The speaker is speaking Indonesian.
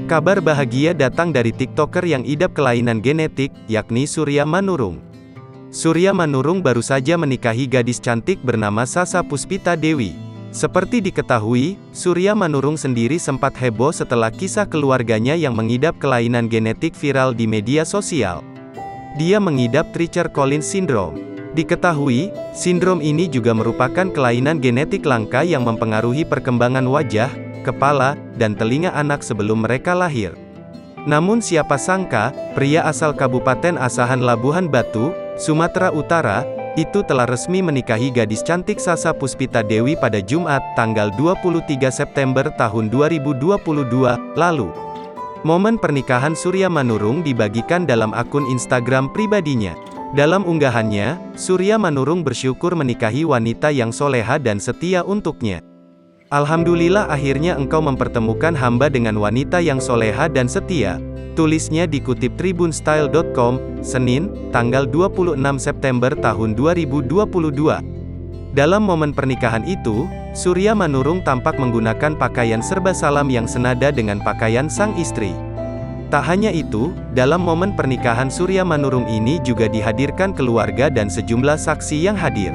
Kabar bahagia datang dari TikToker yang idap kelainan genetik, yakni Surya Manurung. Surya Manurung baru saja menikahi gadis cantik bernama Sasa Puspita Dewi. Seperti diketahui, Surya Manurung sendiri sempat heboh setelah kisah keluarganya yang mengidap kelainan genetik viral di media sosial. Dia mengidap Treacher-Collins Syndrome. Diketahui, sindrom ini juga merupakan kelainan genetik langka yang mempengaruhi perkembangan wajah, kepala, dan telinga anak sebelum mereka lahir. Namun siapa sangka, pria asal Kabupaten Asahan Labuhan Batu, Sumatera Utara, itu telah resmi menikahi gadis cantik Sasa Puspita Dewi pada Jumat, tanggal 23 September tahun 2022, lalu. Momen pernikahan Surya Manurung dibagikan dalam akun Instagram pribadinya. Dalam unggahannya, Surya Manurung bersyukur menikahi wanita yang soleha dan setia untuknya. Alhamdulillah akhirnya engkau mempertemukan hamba dengan wanita yang soleha dan setia, tulisnya dikutip tribunstyle.com, Senin, tanggal 26 September tahun 2022. Dalam momen pernikahan itu, Surya Manurung tampak menggunakan pakaian serba salam yang senada dengan pakaian sang istri. Tak hanya itu, dalam momen pernikahan Surya Manurung ini juga dihadirkan keluarga dan sejumlah saksi yang hadir.